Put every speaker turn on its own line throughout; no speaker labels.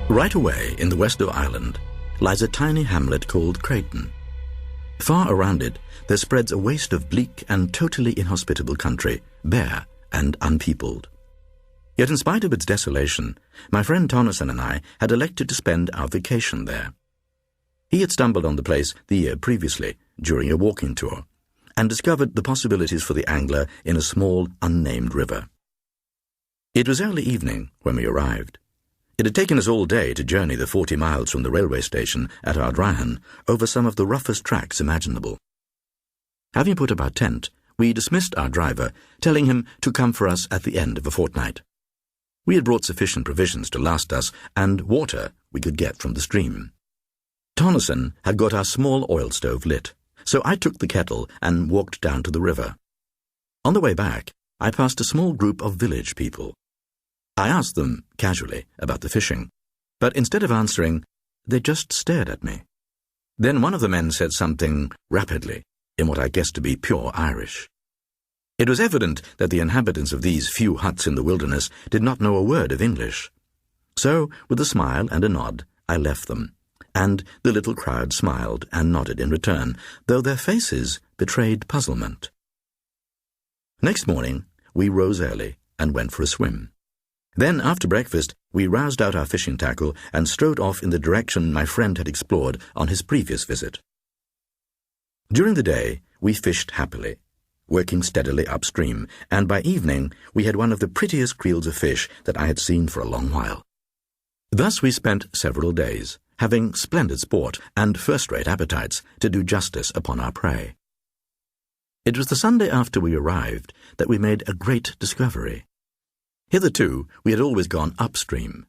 Right away in the west of Ireland lies a tiny hamlet called Creighton. Far around it there spreads a waste of bleak and totally inhospitable country, bare and unpeopled. Yet in spite of its desolation, my friend Tonneson and I had elected to spend our vacation there. He had stumbled on the place the year previously during a walking tour and discovered the possibilities for the angler in a small, unnamed river. It was early evening when we arrived. It had taken us all day to journey the 40 miles from the railway station at Ardryan over some of the roughest tracks imaginable. Having put up our tent, we dismissed our driver, telling him to come for us at the end of a fortnight. We had brought sufficient provisions to last us, and water we could get from the stream. Tonneson had got our small oil stove lit, so I took the kettle and walked down to the river. On the way back, I passed a small group of village people. I asked them, casually, about the fishing, but instead of answering, they just stared at me. Then one of the men said something rapidly, in what I guessed to be pure Irish. It was evident that the inhabitants of these few huts in the wilderness did not know a word of English. So, with a smile and a nod, I left them, and the little crowd smiled and nodded in return, though their faces betrayed puzzlement. Next morning, we rose early and went for a swim. Then, after breakfast, we roused out our fishing tackle and strode off in the direction my friend had explored on his previous visit. During the day, we fished happily, working steadily upstream, and by evening we had one of the prettiest creels of fish that I had seen for a long while. Thus we spent several days, having splendid sport and first-rate appetites to do justice upon our prey. It was the Sunday after we arrived that we made a great discovery. Hitherto, we had always gone upstream.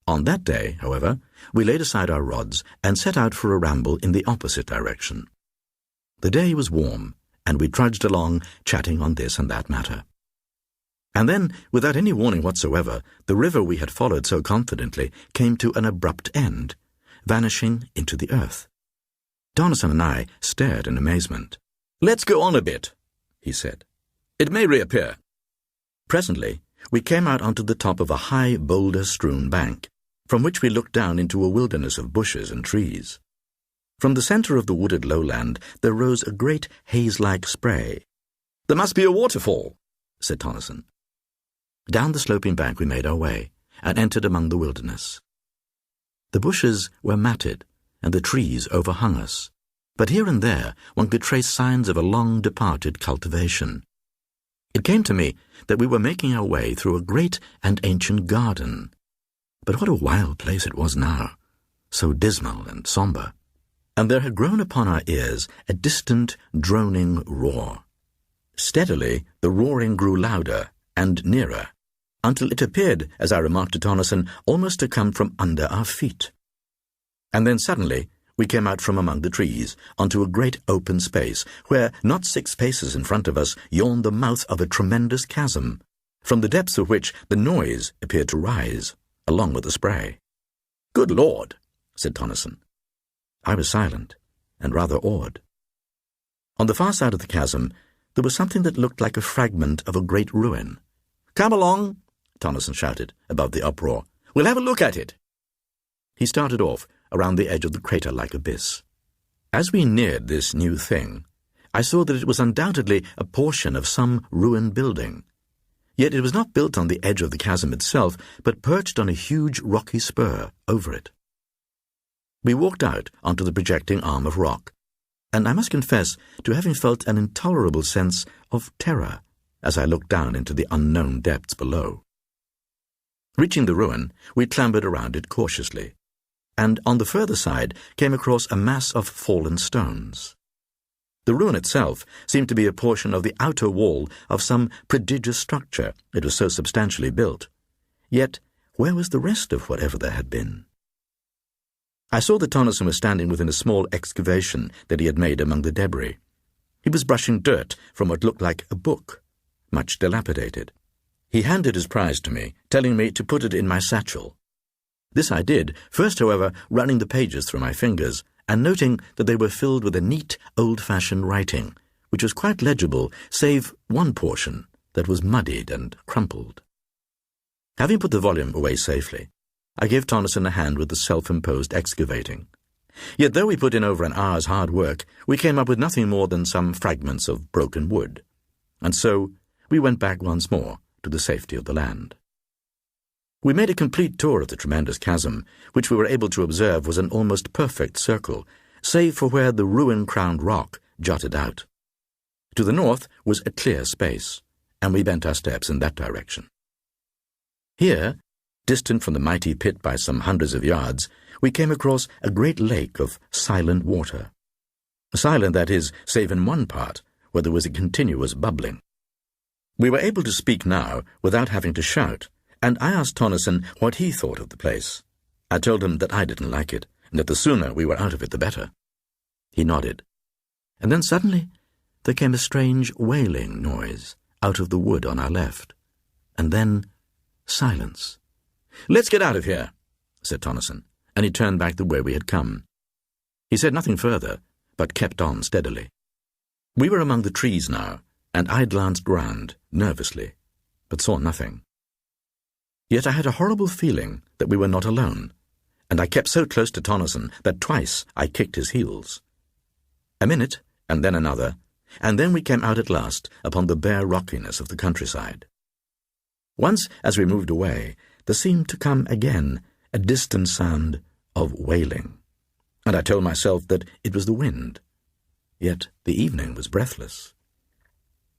On that day, however, we laid aside our rods and set out for a ramble in the opposite direction. The day was warm, and we trudged along, chatting on this and that matter. And then, without any warning whatsoever, the river we had followed so confidently came to an abrupt end, vanishing into the earth. Tonneson and I stared in amazement. "Let's go on a bit," he said. "It may reappear." Presently, we came out onto the top of a high, boulder-strewn bank, from which we looked down into a wilderness of bushes and trees. From the centre of the wooded lowland there rose a great haze-like spray. "There must be a waterfall," said Tonneson. Down the sloping bank we made our way, and entered among the wilderness. The bushes were matted, and the trees overhung us, but here and there one could trace signs of a long-departed cultivation. It came to me that we were making our way through a great and ancient garden. But what a wild place it was now, so dismal and sombre. And there had grown upon our ears a distant, droning roar. Steadily the roaring grew louder and nearer, until it appeared, as I remarked to Tonneson, almost to come from under our feet. And then suddenly we came out from among the trees onto a great open space where, not 6 paces in front of us, yawned the mouth of a tremendous chasm, from the depths of which the noise appeared to rise, along with the spray. "Good Lord," said Tonneson. I was silent, and rather awed. On the far side of the chasm there was something that looked like a fragment of a great ruin. "Come along," Tonneson shouted above the uproar. "We'll have a look at it." He started off around the edge of the crater-like abyss. As we neared this new thing, I saw that it was undoubtedly a portion of some ruined building. Yet it was not built on the edge of the chasm itself, but perched on a huge rocky spur over it. We walked out onto the projecting arm of rock, and I must confess to having felt an intolerable sense of terror as I looked down into the unknown depths below. Reaching the ruin, we clambered around it cautiously, and on the further side came across a mass of fallen stones. The ruin itself seemed to be a portion of the outer wall of some prodigious structure, it was so substantially built. Yet, where was the rest of whatever there had been? I saw that Tonneson was standing within a small excavation that he had made among the debris. He was brushing dirt from what looked like a book, much dilapidated. He handed his prize to me, telling me to put it in my satchel. This I did, first, however, running the pages through my fingers, and noting that they were filled with a neat, old-fashioned writing, which was quite legible, save one portion that was muddied and crumpled. Having put the volume away safely, I gave Tonneson a hand with the self-imposed excavating. Yet though we put in over an hour's hard work, we came up with nothing more than some fragments of broken wood. And so we went back once more to the safety of the land. We made a complete tour of the tremendous chasm, which we were able to observe was an almost perfect circle, save for where the ruin-crowned rock jutted out. To the north was a clear space, and we bent our steps in that direction. Here, distant from the mighty pit by some hundreds of yards, we came across a great lake of silent water. Silent, that is, save in one part, where there was a continuous bubbling. We were able to speak now without having to shout, and I asked Tonneson what he thought of the place. I told him that I didn't like it, and that the sooner we were out of it the better. He nodded. And then suddenly there came a strange wailing noise out of the wood on our left, and then silence. "Let's get out of here," said Tonneson, and he turned back the way we had come. He said nothing further, but kept on steadily. We were among the trees now, and I glanced round, nervously, but saw nothing. Yet I had a horrible feeling that we were not alone, and I kept so close to Tonneson that twice I kicked his heels. A minute, and then another, and then we came out at last upon the bare rockiness of the countryside. Once, as we moved away, there seemed to come again a distant sound of wailing, and I told myself that it was the wind. Yet the evening was breathless.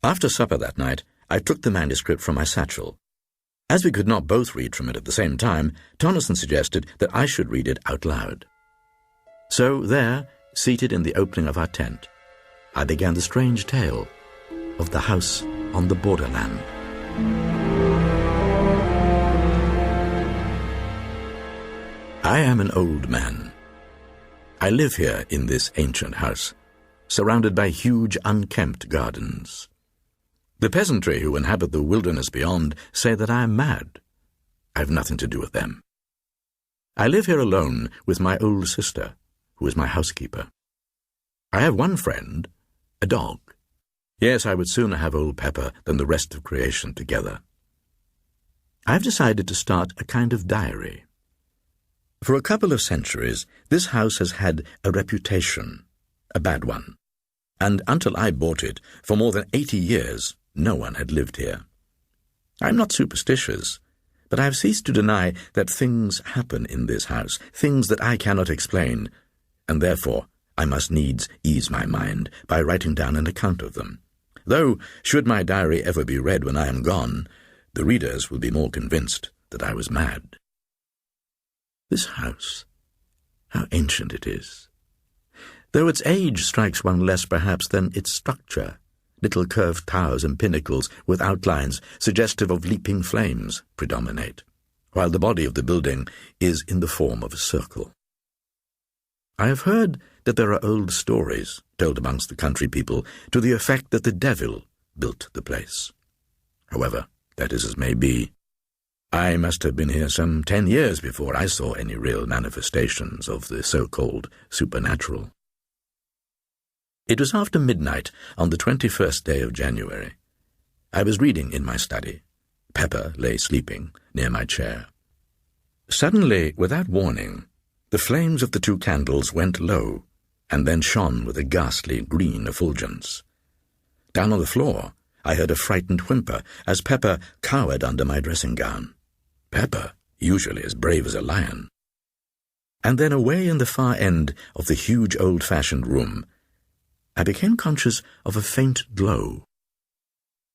After supper that night, I took the manuscript from my satchel. As we could not both read from it at the same time, Tonneson suggested that I should read it out loud. So there, seated in the opening of our tent, I began the strange tale of the house on the borderland. I am an old man. I live here in this ancient house, surrounded by huge unkempt gardens. The peasantry who inhabit the wilderness beyond say that I am mad. I have nothing to do with them. I live here alone with my old sister, who is my housekeeper. I have one friend, a dog. Yes, I would sooner have old Pepper than the rest of creation together. I have decided to start a kind of diary. For a couple of centuries, this house has had a reputation, a bad one, and until I bought it, for more than 80 years, no one had lived here. I am not superstitious, but I have ceased to deny that things happen in this house, things that I cannot explain, and therefore I must needs ease my mind by writing down an account of them. Though, should my diary ever be read when I am gone, the readers will be more convinced that I was mad. This house, how ancient it is. Though its age strikes one less perhaps than its structure, little curved towers and pinnacles with outlines suggestive of leaping flames predominate, while the body of the building is in the form of a circle. I have heard that there are old stories told amongst the country people to the effect that the devil built the place. However, that is as may be. I must have been here some 10 years before I saw any real manifestations of the so-called supernatural. It was after midnight on the 21st day of January. I was reading in my study. Pepper lay sleeping near my chair. Suddenly, without warning, the flames of the 2 candles went low and then shone with a ghastly green effulgence. Down on the floor, I heard a frightened whimper as Pepper cowered under my dressing-gown. Pepper, usually as brave as a lion. And then away in the far end of the huge old-fashioned room, I became conscious of a faint glow.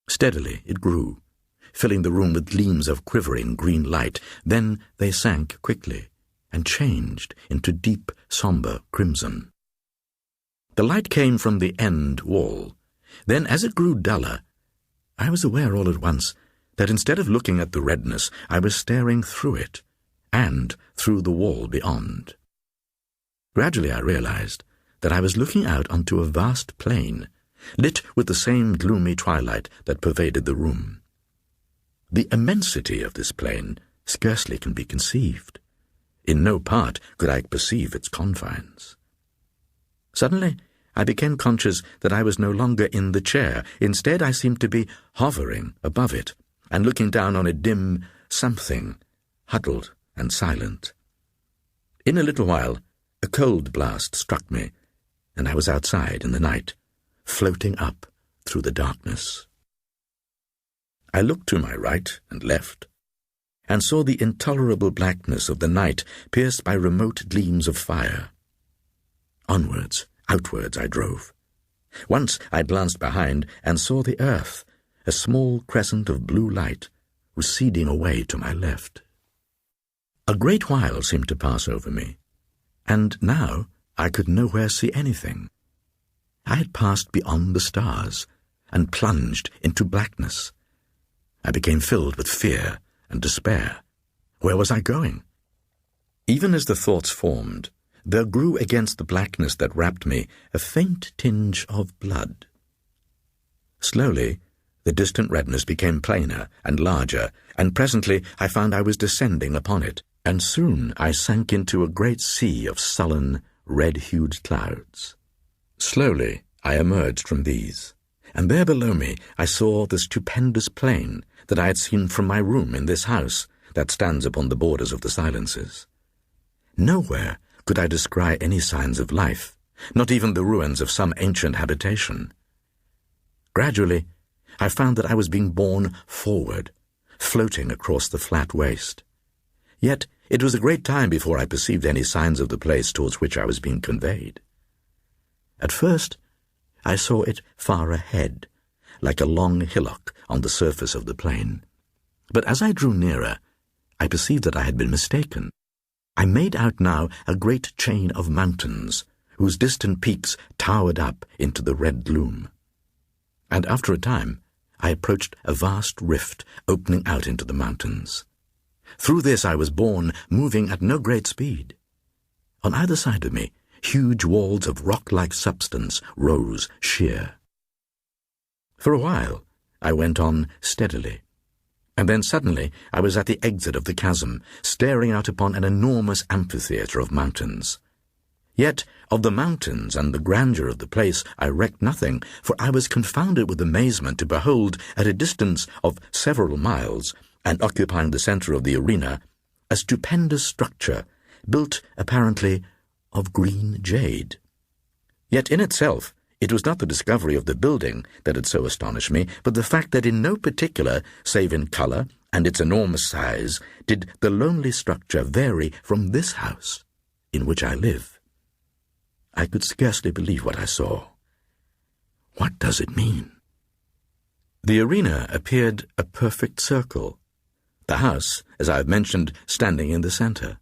Steadily it grew, filling the room with gleams of quivering green light. Then they sank quickly and changed into deep, somber crimson. The light came from the end wall. Then, as it grew duller, I was aware all at once that instead of looking at the redness, I was staring through it, and through the wall beyond. Gradually I realized that I was looking out onto a vast plain, lit with the same gloomy twilight that pervaded the room. The immensity of this plain scarcely can be conceived. In no part could I perceive its confines. Suddenly, I became conscious that I was no longer in the chair. Instead, I seemed to be hovering above it and looking down on a dim something huddled and silent. In a little while, a cold blast struck me, and I was outside in the night, floating up through the darkness. I looked to my right and left, and saw the intolerable blackness of the night pierced by remote gleams of fire. Onwards, outwards I drove. Once I glanced behind and saw the earth, a small crescent of blue light, receding away to my left. A great while seemed to pass over me, and now I could nowhere see anything. I had passed beyond the stars and plunged into blackness. I became filled with fear and despair. Where was I going? Even as the thoughts formed, there grew against the blackness that wrapped me a faint tinge of blood. Slowly, the distant redness became plainer and larger, and presently I found I was descending upon it, and soon I sank into a great sea of sullen, red-hued clouds. Slowly I emerged from these, and there below me I saw the stupendous plain that I had seen from my room in this house that stands upon the borders of the silences. Nowhere could I descry any signs of life, not even the ruins of some ancient habitation. Gradually, I found that I was being borne forward, floating across the flat waste. Yet it was a great time before I perceived any signs of the place towards which I was being conveyed. At first, I saw it far ahead, like a long hillock on the surface of the plain. But as I drew nearer, I perceived that I had been mistaken. I made out now a great chain of mountains, whose distant peaks towered up into the red gloom. And after a time, I approached a vast rift opening out into the mountains. Through this I was borne, moving at no great speed. On either side of me, huge walls of rock-like substance rose sheer. For a while, I went on steadily, and then suddenly I was at the exit of the chasm, staring out upon an enormous amphitheatre of mountains. Yet of the mountains and the grandeur of the place I recked nothing, for I was confounded with amazement to behold, at a distance of several miles, and occupying the centre of the arena, a stupendous structure, built apparently of green jade. Yet in itself, it was not the discovery of the building that had so astonished me, but the fact that in no particular, save in colour and its enormous size, did the lonely structure vary from this house in which I live. I could scarcely believe what I saw. What does it mean? The arena appeared a perfect circle, the house, as I have mentioned, standing in the centre.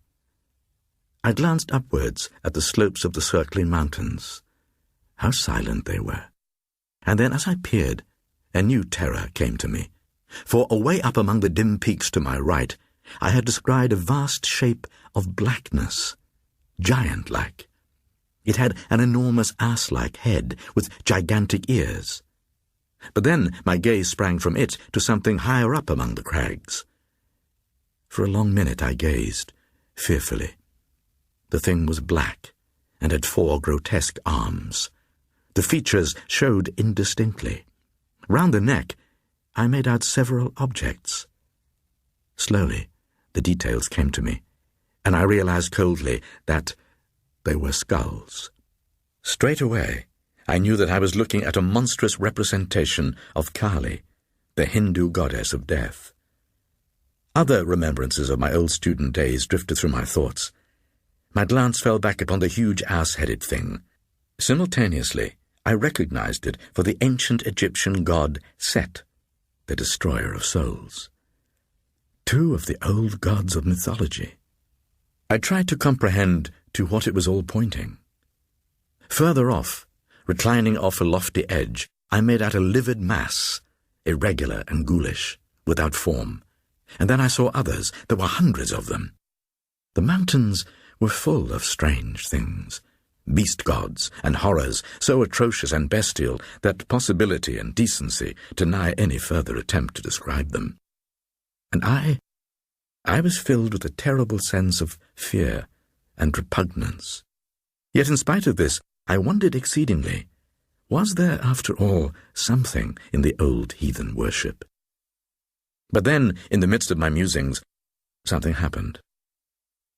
I glanced upwards at the slopes of the circling mountains. How silent they were. And then as I peered, a new terror came to me, for away up among the dim peaks to my right, I had descried a vast shape of blackness, giant-like. It had an enormous ass-like head with gigantic ears. But then my gaze sprang from it to something higher up among the crags. For a long minute I gazed, fearfully. The thing was black, and had 4 grotesque arms. The features showed indistinctly. Round the neck, I made out several objects. Slowly, the details came to me, and I realized coldly that they were skulls. Straight away, I knew that I was looking at a monstrous representation of Kali, the Hindu goddess of death. Other remembrances of my old student days drifted through my thoughts. My glance fell back upon the huge ass-headed thing. Simultaneously, I recognized it for the ancient Egyptian god Set, the destroyer of souls. 2 of the old gods of mythology. I tried to comprehend to what it was all pointing. Further off, reclining off a lofty edge, I made out a livid mass, irregular and ghoulish, without form, and then I saw others. There were hundreds of them. The mountains were full of strange things, beast gods and horrors so atrocious and bestial that possibility and decency deny any further attempt to describe them. And I was filled with a terrible sense of fear and repugnance. Yet in spite of this, I wondered exceedingly, was there, after all, something in the old heathen worship? But then, in the midst of my musings, something happened.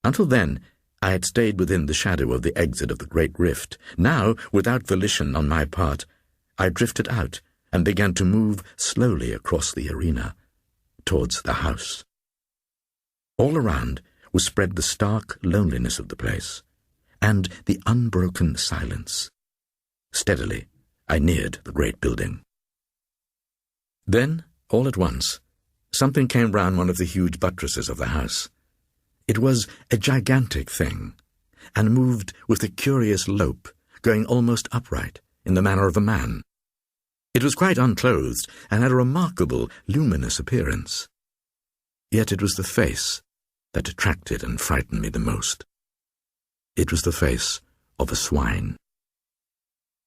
Until then, I had stayed within the shadow of the exit of the great rift. Now, without volition on my part, I drifted out and began to move slowly across the arena, towards the house. All around was spread the stark loneliness of the place, and the unbroken silence. Steadily, I neared the great building. Then, all at once, something came round one of the huge buttresses of the house. It was a gigantic thing, and moved with a curious lope, going almost upright, in the manner of a man. It was quite unclothed, and had a remarkable, luminous appearance. Yet it was the face that attracted and frightened me the most. It was the face of a swine.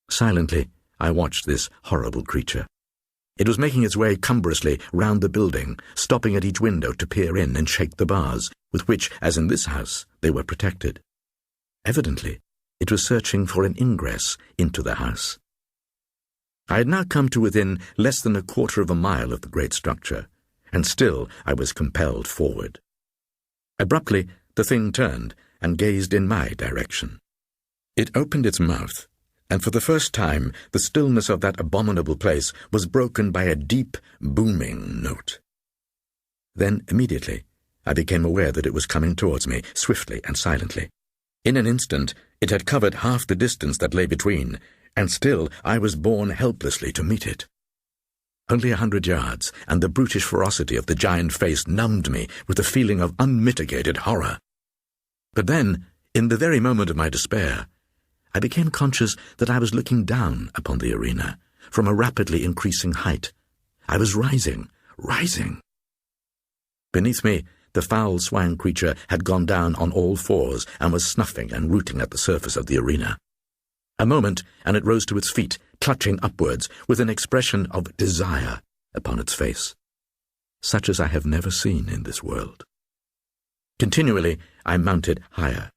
Silently, I watched this horrible creature. It was making its way cumbrously round the building, stopping at each window to peer in and shake the bars, with which, as in this house, they were protected. Evidently, it was searching for an ingress into the house. I had now come to within less than a quarter of a mile of the great structure, and still I was compelled forward. Abruptly, the thing turned and gazed in my direction. It opened its mouth, and for the first time the stillness of that abominable place was broken by a deep, booming note. Then, immediately, I became aware that it was coming towards me, swiftly and silently. In an instant, it had covered half the distance that lay between, and still I was borne helplessly to meet it. Only 100 yards, and the brutish ferocity of the giant face numbed me with a feeling of unmitigated horror. But then, in the very moment of my despair, I became conscious that I was looking down upon the arena, from a rapidly increasing height. I was rising. Beneath me, the foul swine creature had gone down on all fours and was snuffing and rooting at the surface of the arena. A moment, and it rose to its feet, clutching upwards, with an expression of desire upon its face, such as I have never seen in this world. Continually, I mounted higher.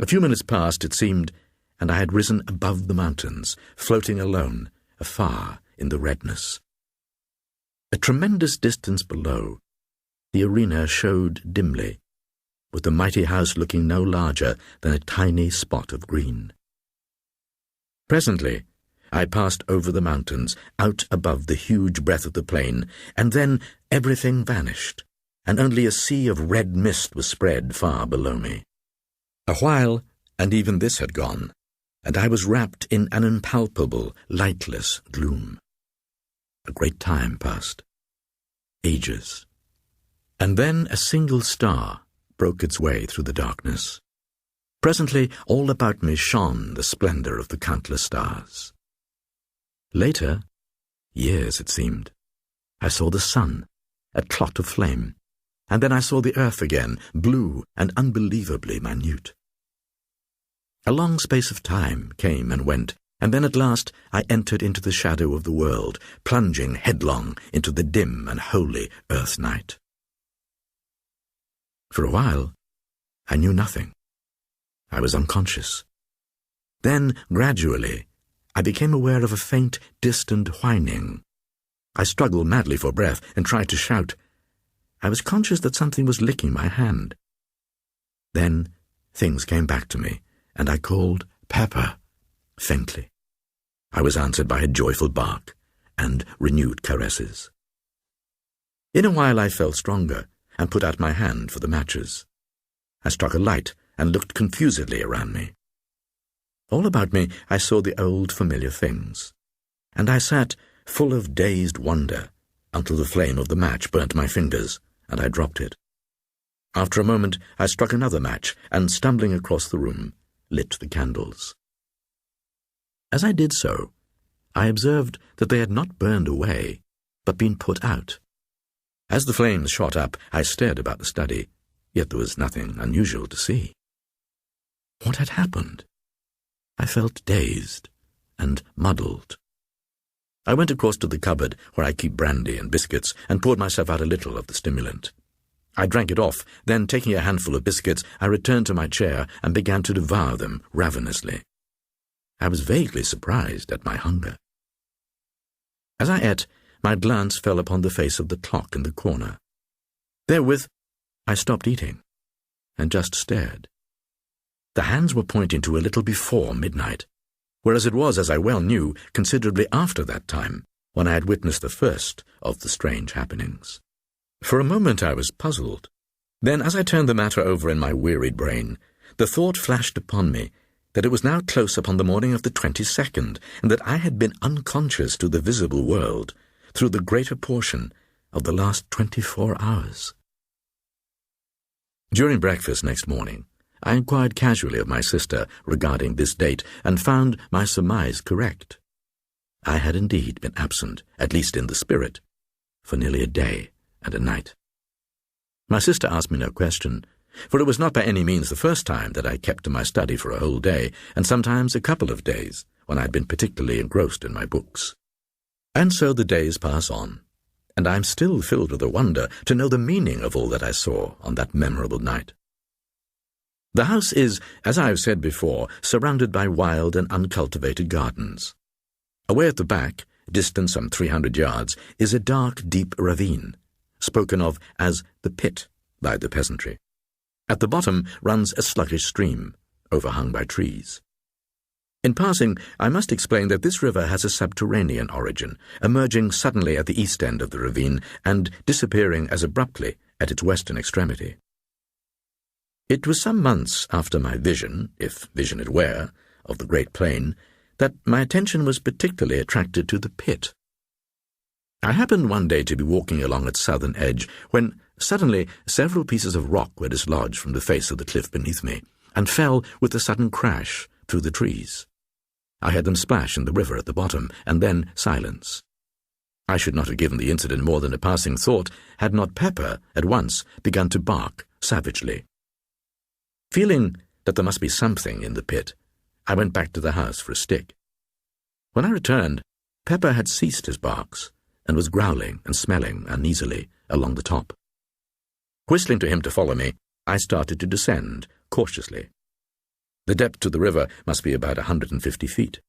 A few minutes passed, it seemed, and I had risen above the mountains, floating alone, afar in the redness. A tremendous distance below, the arena showed dimly, with the mighty house looking no larger than a tiny spot of green. Presently, I passed over the mountains, out above the huge breadth of the plain, and then everything vanished, and only a sea of red mist was spread far below me. A while, and even this had gone, and I was wrapped in an impalpable, lightless gloom. A great time passed. Ages. And then a single star broke its way through the darkness. Presently, all about me shone the splendor of the countless stars. Later, years it seemed, I saw the sun, a clot of flame, and then I saw the earth again, blue and unbelievably minute. A long space of time came and went, and then at last I entered into the shadow of the world, plunging headlong into the dim and holy earth night. For a while, I knew nothing. I was unconscious. Then, gradually, I became aware of a faint, distant whining. I struggled madly for breath and tried to shout. I was conscious that something was licking my hand. Then things came back to me, and I called Pepper, faintly. I was answered by a joyful bark and renewed caresses. In a while I felt stronger and put out my hand for the matches. I struck a light and looked confusedly around me. All about me I saw the old familiar things, and I sat full of dazed wonder until the flame of the match burnt my fingers, and I dropped it. After a moment I struck another match, and stumbling across the room, lit the candles. As I did so, I observed that they had not burned away, but been put out. As the flames shot up, I stared about the study, yet there was nothing unusual to see. What had happened? I felt dazed and muddled. I went across to the cupboard where I keep brandy and biscuits and poured myself out a little of the stimulant. I drank it off, then taking a handful of biscuits, I returned to my chair and began to devour them ravenously. I was vaguely surprised at my hunger. As I ate, my glance fell upon the face of the clock in the corner. Therewith, I stopped eating. and just stared. The hands were pointing to a little before midnight, whereas it was, as I well knew, considerably after that time, when I had witnessed the first of the strange happenings. For a moment I was puzzled. Then, as I turned the matter over in my wearied brain, the thought flashed upon me that it was now close upon the morning of the 22nd, and that I had been unconscious to the visible world through the greater portion of the last 24 hours. During breakfast next morning, I inquired casually of my sister regarding this date, and found my surmise correct. I had indeed been absent, at least in the spirit, for nearly a day and a night. My sister asked me no question, for it was not by any means the first time that I kept to my study for a whole day, and sometimes a couple of days, when I had been particularly engrossed in my books. And so the days pass on, and I am still filled with a wonder to know the meaning of all that I saw on that memorable night. The house is, as I have said before, surrounded by wild and uncultivated gardens. Away at the back, distant some 300 yards, is a dark, deep ravine, spoken of as the pit by the peasantry. At the bottom runs a sluggish stream, overhung by trees. In passing, I must explain that this river has a subterranean origin, emerging suddenly at the east end of the ravine and disappearing as abruptly at its western extremity. It was some months after my vision, if vision it were, of the great plain, that my attention was particularly attracted to the pit. I happened one day to be walking along its southern edge, when suddenly several pieces of rock were dislodged from the face of the cliff beneath me, and fell with a sudden crash through the trees. I heard them splash in the river at the bottom, and then silence. I should not have given the incident more than a passing thought, had not Pepper at once begun to bark savagely. Feeling that there must be something in the pit, I went back to the house for a stick. When I returned, Pepper had ceased his barks, and was growling and smelling uneasily along the top. Whistling to him to follow me, I started to descend cautiously. The depth to the river must be about 150 feet.